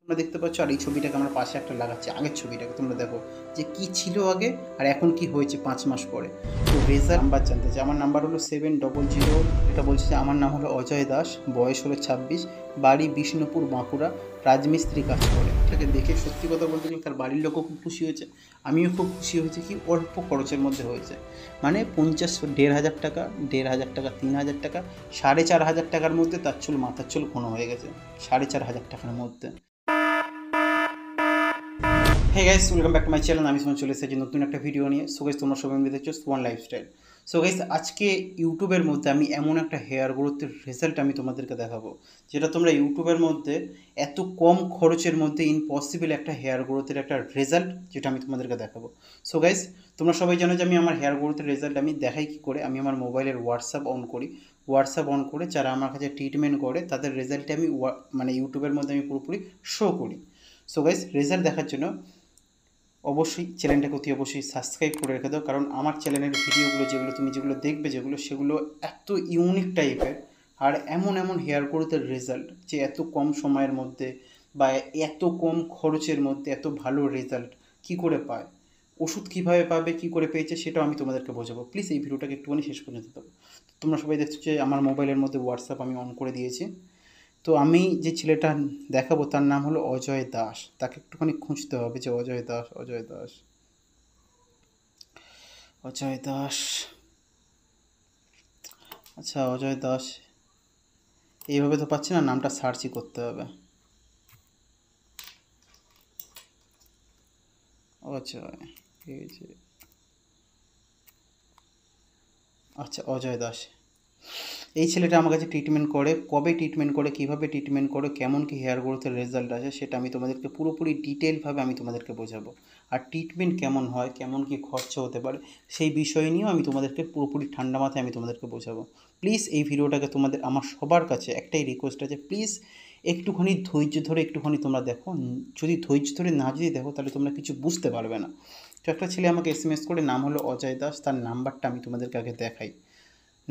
তোমরা দেখতে পাচ্ছ, আর এই ছবিটাকে আমরা পাশে একটা লাগাচ্ছি, আগের ছবিটাকে তোমরা দেখো যে কি ছিল আগে আর এখন কি হয়েছে 5 মাস পরে। তো রেজাল্ট নাম্বার জানতে চাই। আমার নাম্বার হলো 700। এটা বলছে যে আমার নাম হলো অজয় দাস, বয়স হলো 26, বাড়ি বিষ্ণুপুর, বাঁকুড়া, রাজমিস্ত্রি কাজ করে। এটাকে দেখে সত্যি কথা বলতে গেলে তার বাড়ির লোকও খুব খুশি হয়েছে, আমিও খুব খুশি হয়েছি। কি অল্প খরচের মধ্যে হয়েছে, মানে 50-1,500 টাকা, 1,500 টাকা, 3,000 টাকা, 4,500 টাকার মধ্যে তার চুল, মাথার চুল ঘন হয়ে গেছে 4,500 টাকার মধ্যে। Hey guys, welcome back to my channel. আমি সুমন চলে এসেছি নতুন একটা ভিডিও নিয়ে। সো গাইস, তোমরা সবাই মিলে দেখছো সুমন লাইফস্টাইল। সো গাইস, আজকে ইউটিউবের মধ্যে আমি এমন একটা হেয়ার গ্রোথের রেজাল্ট আমি তোমাদেরকে দেখাবো, যেটা তোমরা ইউটিউবের মধ্যে এত কম খরচের মধ্যে ইম্পসিবল একটা হেয়ার গ্রোথের একটা রেজাল্ট, যেটা আমি তোমাদেরকে দেখাবো। সো গাইস, তোমরা সবাই জানো যে আমি আমার হেয়ার গ্রোথের রেজাল্ট আমি দেখাই কী করে। আমি আমার মোবাইলের হোয়াটসঅ্যাপ অন করি, হোয়াটসঅ্যাপ অন করে যারা আমার কাছে ট্রিটমেন্ট করে তাদের রেজাল্টে আমি মানে ইউটিউবের মধ্যে আমি পুরোপুরি শো করি। সো গাইস, রেজাল্ট দেখার জন্য অবশ্যই চ্যানেলটাকে অতি অবশ্যই সাবস্ক্রাইব করে রেখে দাও, কারণ আমার চ্যানেলের ভিডিওগুলো যেগুলো দেখবে সেগুলো এত ইউনিক টাইপের, আর এমন এমন হেয়ার গ্রোথের রেজাল্ট যে এত কম সময়ের মধ্যে বা এত কম খরচের মধ্যে এত ভালো রেজাল্ট কী করে পায়, ওষুধ কীভাবে পাবে, কী করে পেয়েছে, সেটাও আমি তোমাদেরকে বোঝাবো। প্লিজ এই ভিডিওটাকে একটুখানি শেষ পর্যন্ত দেবো। তোমরা সবাই দেখছো যে আমার মোবাইলের মধ্যে হোয়াটসঅ্যাপ আমি অন করে দিয়েছি। তো আমি যে ছেলেটা দেখাবো তার নাম হলো অজয় দাস। তাকে একটুখানি খুঁজতে হবে যে অজয় দাস, অজয় দাস, অজয় দাস। আচ্ছা, অজয় দাস এইভাবে তো পাচ্ছি না, নামটা সার্চই করতে হবে। অজয়, এই যে, আচ্ছা অজয় দাস। এই ছেলেটা আমার কাছে ট্রিটমেন্ট করে, কবে ট্রিটমেন্ট করে, কীভাবে ট্রিটমেন্ট করে, কেমন কী হেয়ার গ্রোথের রেজাল্ট আছে, সেটা আমি তোমাদেরকে পুরোপুরি ডিটেলভাবে আমি তোমাদেরকে বোঝাবো। আর ট্রিটমেন্ট কেমন হয়, কেমন কী খরচা হতে পারে, সেই বিষয় নিয়েও আমি তোমাদেরকে পুরোপুরি ঠান্ডা মাথায় আমি তোমাদেরকে বোঝাবো। প্লিজ এই ভিডিওটাকে তোমাদের আমার সবার কাছে একটাই রিকোয়েস্ট আছে, প্লিজ একটুখানি ধৈর্য ধরে একটুখানি তোমরা দেখো। যদি ধৈর্য ধরে না যদি দেখো তাহলে তোমরা কিছু বুঝতে পারবে না। তো একটা ছেলে আমাকে SMS করে, নাম হলো অজয় দাস, তার নাম্বারটা আমি তোমাদেরকে আগে দেখাই।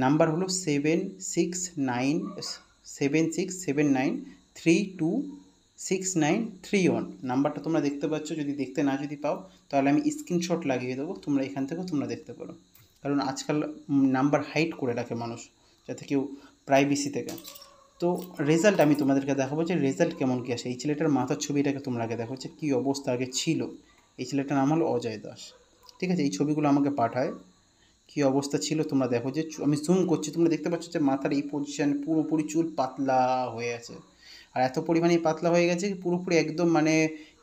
নাম্বার হলো 769739326931। নাম্বারটা তোমরা দেখতে পাচ্ছ, যদি দেখতে না যদি পাও তাহলে আমি স্ক্রিনশট লাগিয়ে দেবো, তোমরা এখান থেকেও তোমরা দেখতে পারো। কারণ আজকাল নাম্বার হাইড করে রাখে মানুষ, যাতে কেউ প্রাইভেসি থেকে। তো রেজাল্ট আমি তোমাদেরকে দেখাবো যে রেজাল্ট কেমন কী আসে। এই ছেলেটার মাথার ছবিটাকে তোমরা আগে দেখো যে কী অবস্থা আগে ছিল। এই ছেলেটার নাম হলো অজয় দাস, ঠিক আছে। এই ছবিগুলো আমাকে পাঠায়, কী অবস্থা ছিল তোমরা দেখো। যে আমি জুম করছি, তোমরা দেখতে পাচ্ছ যে মাথার এই পজিশান পুরোপুরি চুল পাতলা হয়ে আছে, আর এত পরিমাণে পাতলা হয়ে গেছে পুরোপুরি একদম, মানে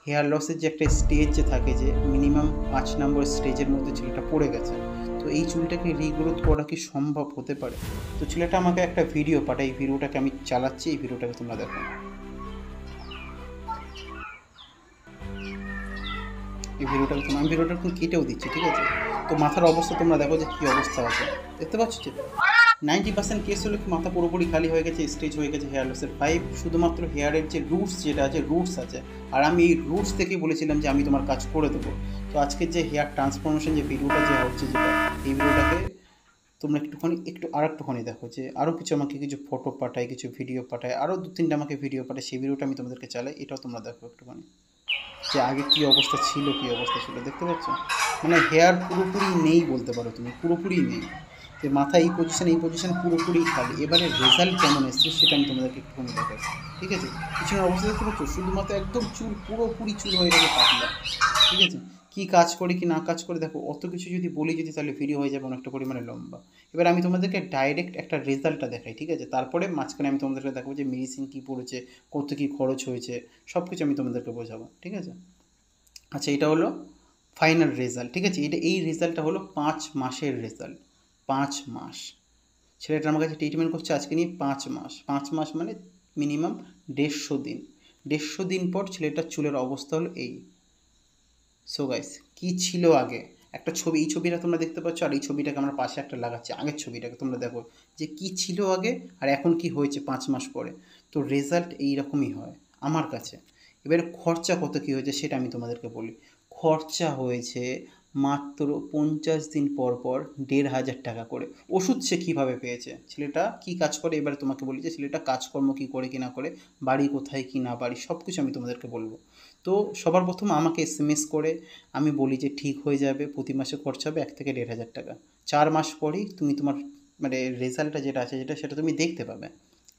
হেয়ার লসের যে একটা স্টেজ যে থাকে, যে মিনিমাম 5 নম্বর স্টেজের মধ্যে ছেলেটা পড়ে গেছে। তো এই চুলটাকে রিগ্রোথ করা কি সম্ভব হতে পারে? তো ছেলেটা আমাকে একটা ভিডিও পাঠায়, এই ভিডিওটাকে আমি চালাচ্ছি, এই ভিডিওটাকে তোমরা দেখো। এই ভিডিওটাকে আমি ভিডিওটা কেটেও দিচ্ছি, ঠিক আছে। তো মাথার অবস্থা তোমরা দেখো যে কী অবস্থা আছে, দেখতে পাচ্ছ যে 90% কেস হলো কি মাথা পুরোপুরি খালি হয়ে গেছে, স্টেজ হয়ে গেছে হেয়ার লসের। শুধুমাত্র হেয়ারের যে রুটস যেটা আছে, রুটস আছে, আর আমি এই রুটস থেকেই বলেছিলাম যে আমি তোমার কাজ করে দেবো। তো আজকের যে হেয়ার ট্রান্সফরমেশন যে ভিডিওটা যে হচ্ছে, যেটা এই ভিডিওটাকে তোমরা একটুখানি দেখো, যে আরও কিছু আমাকে কিছু ফটো পাঠায়, কিছু ভিডিও পাঠায়, আরও 2-3টা আমাকে ভিডিও পাঠায়, সেই ভিডিওটা আমি তোমাদেরকে চালাই। এটাও তোমরা দেখো একটুখানি, যে আগে কী অবস্থা ছিল, দেখতে পাচ্ছ। মানে হেয়ার পুরোপুরি নেই বলতে পারো তুমি, পুরোপুরি নেই। যে মাথা এই পজিশন পুরোপুরি খালি। এবারে রেজাল্ট কেমন এসছে সেটা আমি তোমাদেরকে একটুখানি দেখাই, ঠিক আছে। পিছনের অবস্থা দেখতে পাচ্ছ, শুধুমাত্র একদম চুল, পুরোপুরি চুল হয়ে গেছে পাতলা, ঠিক আছে। কী কাজ করে কি না কাজ করে দেখো, অত কিছু যদি বলি তাহলে ভিডিও হয়ে যাবে অনেকটা পরিমাণে লম্বা। এবার আমি তোমাদেরকে ডাইরেক্ট একটা রেজাল্টটা দেখাই, ঠিক আছে। তারপরে মাঝখানে আমি তোমাদেরকে দেখাবো যে মেডিসিন কী পড়েছে, কত কী খরচ হয়েছে, সব কিছু আমি তোমাদেরকে বোঝাবো, ঠিক আছে। আচ্ছা, এটা হলো ফাইনাল রেজাল্ট, ঠিক আছে। এই রেজাল্টটা হলো 5 মাসের রেজাল্ট। 5 মাস ছেলেটা আমার কাছে ট্রিটমেন্ট করছে আজকে নিয়ে 5 মাস। 5 মাস মানে মিনিমাম 150 দিন। 150 দিন পর ছেলেটার চুলের অবস্থা হলো এই। সো গাইস, কী ছিল আগে, একটা ছবি, এই ছবিটা তোমরা দেখতে পাচ্ছ, আর এই ছবিটাকে আমরা পাশে একটা লাগাচ্ছি, আগের ছবিটাকে তোমরা দেখো যে কী ছিল আগে আর এখন কি হয়েছে 5 মাস পরে। তো রেজাল্ট এইরকমই হয় আমার কাছে। এবারে খরচা কত কী হয়েছে সেটা আমি তোমাদেরকে বলি। খরচা হয়েছে মাত্র 50 দিন পর পর 1,500 টাকা করে। ওষুধ সে কীভাবে পেয়েছে, ছেলেটা কী কাজ করে এবারে তোমাকে বলি যে ছেলেটা কাজকর্ম কী করে কি না করে, বাড়ি কোথায় কি না বাড়ি সব কিছু আমি তোমাদেরকে বলবো। তো সবার প্রথম আমাকে এসএমএস করে আমি বলি যে ঠিক হয়ে যাবে, প্রতি মাসে খরচা হবে 1 থেকে 1,500 টাকা। 4 মাস পরেই তুমি তোমার মানে রেজাল্টটা যেটা আছে সেটা তুমি দেখতে পাবে,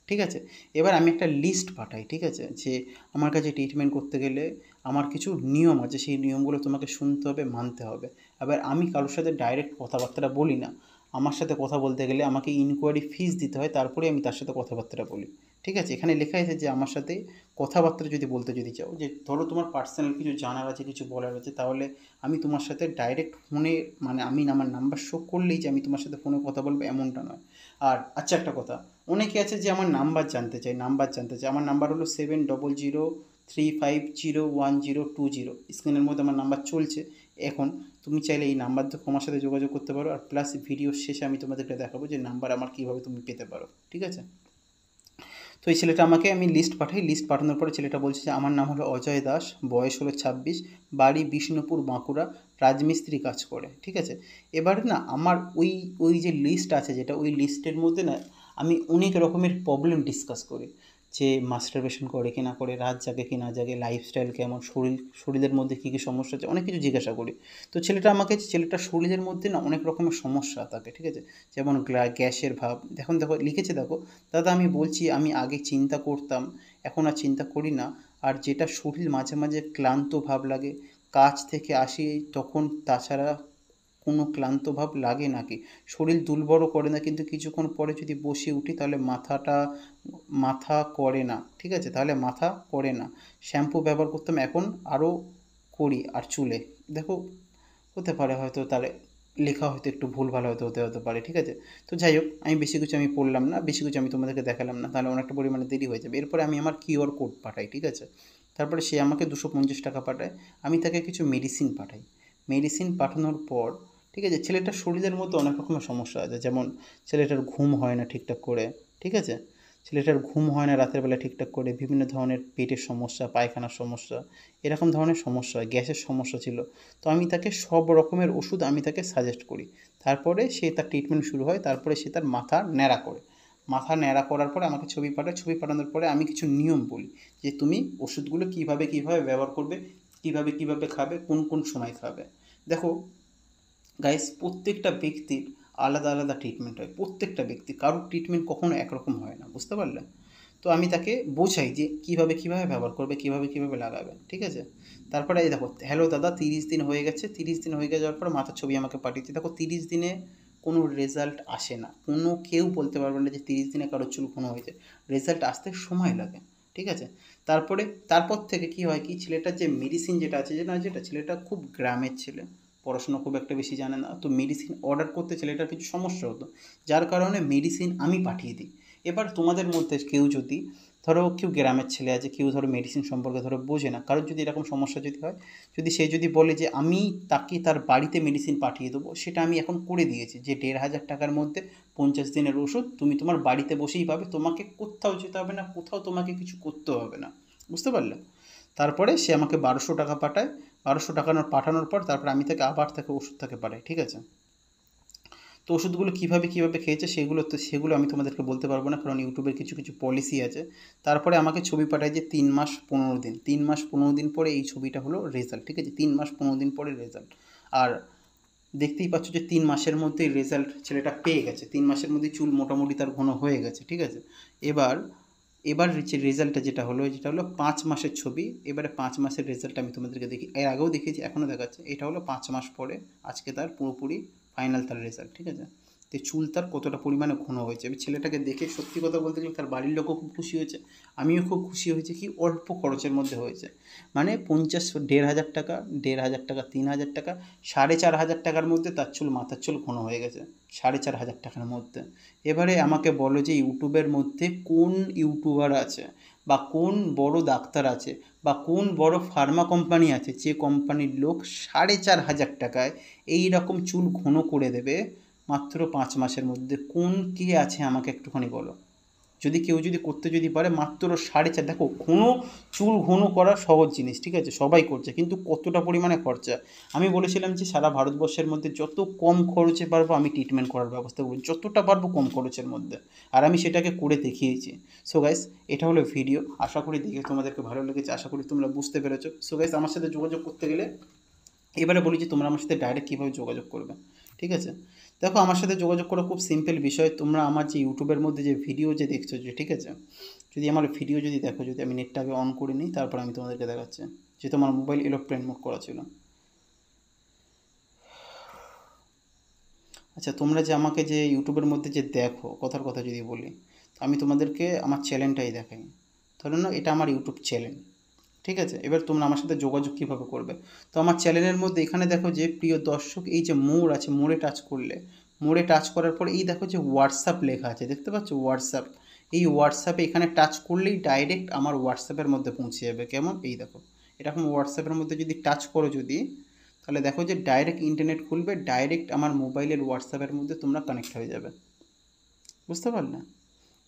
ঠিক আছে। এবার আমি একটা লিস্ট পাঠাই, ঠিক আছে, যে আমার কাছে ট্রিটমেন্ট করতে গেলে আমার কিছু নিয়ম আছে, সেই নিয়মগুলো তোমাকে শুনতে হবে, মানতে হবে। এবার আমি কারোর সাথে ডাইরেক্ট কথাবার্তা বলি না, আমার সাথে কথা বলতে গেলে আমাকে ইনকোয়ারি ফিস দিতে হয়, তারপরে আমি তার সাথে কথাবার্তা বলি, ঠিক আছে। এখানে লেখা আছে যে আমার সাথে কথাবার্তা যদি বলতে চাও, যে ধরো তোমার পার্সোনাল কিছু জানার আছে, কিছু বলার আছে, তাহলে আমি তোমার সাথে ডাইরেক্ট ফোনে মানে আমি আমার নাম্বার শো করলেই যে আমি তোমার সাথে ফোনে কথা বলবো এমনটা নয়। আর আচ্ছা একটা কথা, অনেকে আছে যে আমার নাম্বার জানতে চায়, আমার নাম্বার হলো 7003501020। স্ক্রিনের মধ্যে আমার নাম্বার চলছে এখন, তুমি চাইলে এই নাম্বার থেকে আমার সাথে যোগাযোগ করতে পারো। আর প্লাস ভিডিওর শেষে আমি তোমাদেরকে দেখাবো যে নাম্বার আমার কীভাবে তুমি পেতে পারো, ঠিক আছে। তো এই ছেলেটা আমাকে আমি লিস্ট পাঠাই, লিস্ট পাঠানোর পরে ছেলেটা বলছে যে আমার নাম হলো অজয় দাস, বয়স হলো 26, বাড়ি বিষ্ণুপুর, বাঁকুড়া, রাজমিস্ত্রি কাজ করে, ঠিক আছে। এবার না আমার ওই যে লিস্ট আছে যেটা, ওই লিস্টের মধ্যে না আমি অনেক রকমের প্রবলেম ডিসকাস করি, যে মাস্টারবেশন করে কি না করে, রাত জাগে কি না জাগে, লাইফস্টাইল কেমন, শরীরের মধ্যে কী কী সমস্যা আছে, অনেক কিছু জিজ্ঞাসা করি। তো ছেলেটার শরীরের মধ্যে না অনেক রকমের সমস্যা থাকে, ঠিক আছে, যেমন গ্যাসের ভাব। দেখো লিখেছে, দেখো দাদা, আমি বলছি আমি আগে চিন্তা করতাম, এখন আর চিন্তা করি না। আর যেটা শরীর মাঝে মাঝে ক্লান্ত ভাব লাগে, কাজ থেকে আসি তখন, তাছাড়া কোনো ক্লান্ত ভাব লাগে নাকি, শরীর দুর্বলও করে না, কিন্তু কিছুক্ষণ পরে যদি বসে উঠি তাহলে মাথা করে না, ঠিক আছে, তাহলে মাথা করে না। শ্যাম্পু ব্যবহার করতাম, এখন আরও করি। আর চুলে দেখো, হতে পারে হয়তো তার লেখা হয়তো একটু ভুলভাল হয়তো হতে পারে, ঠিক আছে। তো যাই হোক, আমি বেশি কিছু আমি পড়লাম না, বেশি কিছু আমি তোমাদেরকে দেখালাম না, তাহলে অনেকটা পরিমাণে দেরি হয়ে যাবে। এরপরে আমি আমার কিউআর কোড পাঠাই, ঠিক আছে। তারপরে সে আমাকে 250 টাকা পাঠায়, আমি তাকে কিছু মেডিসিন পাঠাই। মেডিসিন পাঠানোর পর, ঠিক আছে, ছেলেটার শরীরের মধ্যে অনেক রকমের সমস্যা আছে, যেমন ছেলেটার ঘুম হয় না ঠিকঠাক করে, ঠিক আছে, ছেলেটার ঘুম হয় না রাতের বেলা ঠিকঠাক করে, বিভিন্ন ধরনের পেটের সমস্যা, পায়খানার সমস্যা, এরকম ধরনের সমস্যা হয়, গ্যাসের সমস্যা ছিল। তো আমি তাকে সব রকমের ওষুধ আমি তাকে সাজেস্ট করি। তারপরে সে তার ট্রিটমেন্ট শুরু হয়, তারপরে সে তার মাথা ন্যাড়া করে। মাথা ন্যাড়া করার পরে আমাকে ছবি পাঠায়, ছবি পাঠানোর পরে আমি কিছু নিয়ম বলি, যে তুমি ওষুধগুলো কীভাবে ব্যবহার করবে, কীভাবে খাবে, কোন কোন সময় খাবে। দেখো গাইস, প্রত্যেকটা ব্যক্তির আলাদা আলাদা ট্রিটমেন্ট হয়, প্রত্যেকটা ব্যক্তি, কারোর ট্রিটমেন্ট কখনো একরকম হয় না, বুঝতে পারলে। তো আমি তাকে বোঝাই যে কীভাবে ব্যবহার করবে, কীভাবে লাগাবে, ঠিক আছে। তারপরে এই দেখো, হ্যালো দাদা, 30 দিন হয়ে গেছে, 30 দিন হয়ে যাওয়ার পর মাথার ছবি আমাকে পাঠিয়েছে। দেখো 30 দিনে কোনো রেজাল্ট আসে না, কেউ বলতে পারবে না যে 30 দিনে কারোর চুল ঘন হয়েছে, রেজাল্ট আসতে সময় লাগে, ঠিক আছে। তারপর থেকে কি হয় কি, ছেলেটার যে মেডিসিন যেটা আছে, যেটা ছেলেটা খুব গ্রামের ছেলে, পড়াশোনা খুব একটা বেশি জানে না, তো মেডিসিন অর্ডার করতে ছেলেটার কিছু সমস্যা হতো, যার কারণে মেডিসিন আমি পাঠিয়ে দিই। এবার তোমাদের মধ্যে কেউ যদি, ধরো কেউ গ্রামের ছেলে আছে, কেউ ধরো মেডিসিন সম্পর্কে ধরো বোঝে না, কারোর যদি এরকম সমস্যা যদি হয়, সে যদি বলে যে আমি তাকে তার বাড়িতে মেডিসিন পাঠিয়ে দেবো, সেটা আমি এখন করে দিয়েছি, যে 1,500 টাকার মধ্যে 50 দিনের ওষুধ তুমি তোমার বাড়িতে বসেই পাবে, তোমাকে কোথাও যেতে হবে না, কোথাও তোমাকে কিছু করতে হবে না, বুঝতে পারলে। তারপরে সে আমাকে 1200 টাকা পাঠায়, 1200 টাকা পাঠানোর পর তারপর আমি তাকে ওষুধ পাঠাই, ঠিক আছে। তো ওষুধগুলো কীভাবে খেয়েছে সেগুলো আমি তোমাদেরকে বলতে পারবো না, কারণ ইউটিউবের কিছু কিছু পলিসি আছে। তারপরে আমাকে ছবি পাঠায় যে 3 মাস 15 দিন, 3 মাস 15 দিন পরে এই ছবিটা হলো রেজাল্ট, ঠিক আছে, 3 মাস 15 দিন পরে রেজাল্ট। আর দেখতেই পাচ্ছ যে 3 মাসের মধ্যেই রেজাল্ট ছেলেটা পেয়ে গেছে, 3 মাসের মধ্যেই চুল মোটামুটি তার ঘন হয়ে গেছে, ঠিক আছে। এবার যে রেজাল্টটা যেটা হলো 5 মাসের ছবি। এবারে 5 মাসের রেজাল্ট আমি তোমাদেরকে দেখি, এর আগেও দেখিয়েছি, এখনও দেখাচ্ছে। এটা হলো 5 মাস পরে, আজকে তার পুরোপুরি ফাইনাল তার রেজাল্ট, ঠিক আছে। তো চুল তার কতটা পরিমাণে ঘন হয়েছে, আমি ছেলেটাকে দেখে সত্যি কথা বলতে গেলে তার বাড়ির লোকও খুব খুশি হয়েছে, আমিও খুব খুশি হয়েছি, কি অল্প খরচের মধ্যে হয়েছে, মানে 1,500 টাকা, 1,500 টাকা, 3,000 টাকা, 4,500 টাকার মধ্যে তার মাথার চুল ঘন হয়ে গেছে, 4,500 টাকার মধ্যে। এবারে আমাকে বলো যে ইউটিউবের মধ্যে কোন ইউটিউবার আছে, বা কোন বড় ডাক্তার আছে, বা কোন বড় ফার্মা কোম্পানি আছে, যে কোম্পানির লোক 4,500 টাকায় এই রকম চুল ঘন করে দেবে মাত্র 5 মাসের মধ্যে, কে আছে আমাকে একটুখানি বলো। যদি কেউ যদি করতে যদি পারে মাত্র 4.5, দেখো চুল ঘন করা সহজ জিনিস, ঠিক আছে, সবাই করছে, কিন্তু কতটা পরিমাণে খরচা। আমি বলেছিলাম যে সারা ভারতবর্ষের মধ্যে যত কম খরচে পারবো আমি ট্রিটমেন্ট করার ব্যবস্থা করবো, যতটা পারবো কম খরচের মধ্যে, আর আমি সেটাকে করে দেখিয়েছি। সো গাইস, এটা হলো ভিডিও, আশা করি দেখে তোমাদেরকে ভালো লেগেছে, আশা করি তোমরা বুঝতে পেরেছো। সো গাইস, আমার সাথে যোগাযোগ করতে গেলে এবারে বলি যে তোমরা আমার সাথে ডাইরেক্ট কীভাবে যোগাযোগ করবে, ঠিক আছে। দেখো, আমার সাথে যোগাযোগ করা খুব সিম্পল বিষয়। তোমরা আমার যে ইউটিউবের মধ্যে যে ভিডিও যে দেখছো যে, ঠিক আছে, যদি আমার ভিডিও যদি দেখো, যদি আমি নেটটা আগে অন করে নিই, তারপর আমি তোমাদেরকে দেখাচ্ছি, যেহেতু আমার মোবাইল এরোপ্লেন মোড করা ছিল। আচ্ছা, তোমরা যে আমাকে যে ইউটিউবের মধ্যে যে দেখো, কথার কথা যদি বলি, তো আমি তোমাদেরকে আমার চ্যানেলটাই দেখাই। ধরো না, এটা আমার ইউটিউব চ্যানেল, ঠিক আছে। এবার তোমরা আমার সাথে যোগাযোগ কীভাবে করবে, তো আমার চ্যানেলের মধ্যে এখানে দেখো যে প্রিয় দর্শক, এই যে মোড় আছে, মোড়ে টাচ করলে, মোড়ে টাচ করার পর এই দেখো যে হোয়াটসঅ্যাপ লেখা আছে, দেখতে পাচ্ছ হোয়াটসঅ্যাপ। এই হোয়াটসঅ্যাপে এখানে টাচ করলেই ডাইরেক্ট আমার হোয়াটসঅ্যাপের মধ্যে পৌঁছে যাবে। কেমন, এই দেখো, এরকম হোয়াটসঅ্যাপের মধ্যে যদি টাচ করো যদি, তাহলে দেখো যে ডাইরেক্ট ইন্টারনেট খুলবে, ডাইরেক্ট আমার মোবাইলের হোয়াটসঅ্যাপের মধ্যে তোমরা কানেক্ট হয়ে যাবে। বুঝতে পারলে?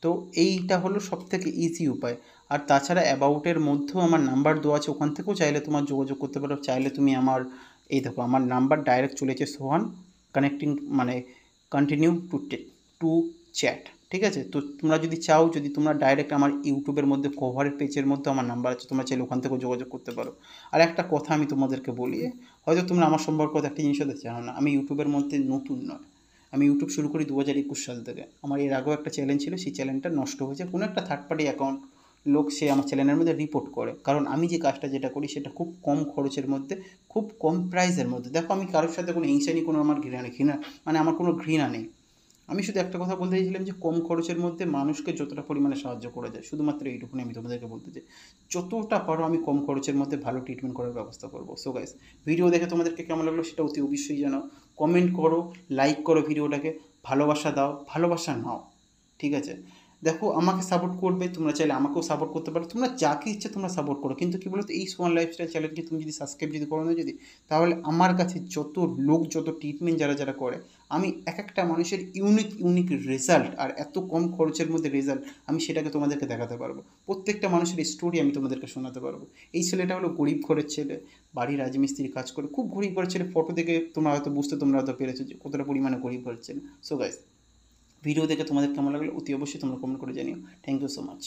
তো এইটা হলো সবথেকে ইজি উপায়। আর তাছাড়া অ্যাবাউটের মধ্যেও আমার নাম্বার দেওয়া আছে, ওখান থেকেও চাইলে তোমার যোগাযোগ করতে পারো। চাইলে তুমি আমার, এই দেখো আমার নাম্বার ডাইরেক্ট চলেছে সোহান কানেক্টিং, মানে কন্টিনিউ টু চ্যাট, ঠিক আছে। তো তোমরা যদি চাও, যদি তোমরা ডাইরেক্ট আমার ইউটিউবের মধ্যে কভারের পেজের মধ্যে আমার নাম্বার আছে, তোমরা চাইলে ওখান থেকেও যোগাযোগ করতে পারো। আর একটা কথা আমি তোমাদেরকে বলি, হয়তো তোমরা আমার সম্পর্কে একটা জিনিস হতে জানো না, আমি ইউটিউবের মধ্যে নতুন নয়। আমি ইউটিউব শুরু করি 2021 সাল থেকে। আমার এর আগেও একটা চ্যানেল ছিল, সেই চ্যানেলটা নষ্ট হয়েছে, কোনো একটা থার্ড পার্টি অ্যাকাউন্ট লোক সে আমার চ্যানেলের মধ্যে রিপোর্ট করে। কারণ আমি যে কাজটা যেটা করি সেটা খুব কম খরচের মধ্যে, খুব কম প্রাইসের মধ্যে। দেখো, আমি কারোর সাথে কোনো হিংসা নেই, কোনো আমার ঘৃণা মানে আমার কোনো ঘৃণা নেই। আমি শুধু একটা কথা বলতে চাইছিলাম যে কম খরচের মধ্যে মানুষকে যতটা পরিমাণে সাহায্য করা যায়, শুধুমাত্র এইটুকুনি আমি তোমাদেরকে বলতে চাই। যতটা পারো আমি কম খরচের মধ্যে ভালো ট্রিটমেন্ট করার ব্যবস্থা করবো। সো গাইস, ভিডিও দেখে তোমাদেরকে কেমন লাগলো সেটা অতি অবশ্যই জানাও, কমেন্ট করো, লাইক করো ভিডিওটাকে, ভালোবাসা দাও, ভালোবাসা নাও, ঠিক আছে। দেখো, আমাকে সাপোর্ট করবে, তোমরা চাইলে আমাকেও সাপোর্ট করতে পারো, তোমরা যাকে ইচ্ছে তোমরা সাপোর্ট করো, কিন্তু কী বলো তো, এই সোহান লাইফস্টাইল চ্যানেলকে তুমি যদি সাবস্ক্রাইব যদি করো না যদি, তাহলে আমার কাছে যত লোক, যত ট্রিটমেন্ট যারা করে, আমি এক একটা মানুষের ইউনিক রেজাল্ট, আর এত কম খরচের মধ্যে রেজাল্ট, আমি সেটাকে তোমাদেরকে দেখাতে পারবো। প্রত্যেকটা মানুষের স্টোরি আমি তোমাদেরকে শোনাতে পারবো। এই ছেলেটা হলো গরিব ঘরের ছেলে, বাড়ির রাজমিস্ত্রির কাজ করে, খুব গরিব ঘরের ছেলে। ফটো দেখে তোমরা হয়তো তোমরা হয়তো পেরেছো যে কতটা পরিমাণে গরিব ঘরের ছেলে। সো গাইস, ভিডিও দেখে তোমাদের কেমন লাগলো অতি অবশ্যই তোমরা কমেন্ট করে জানিও। Thank you so much.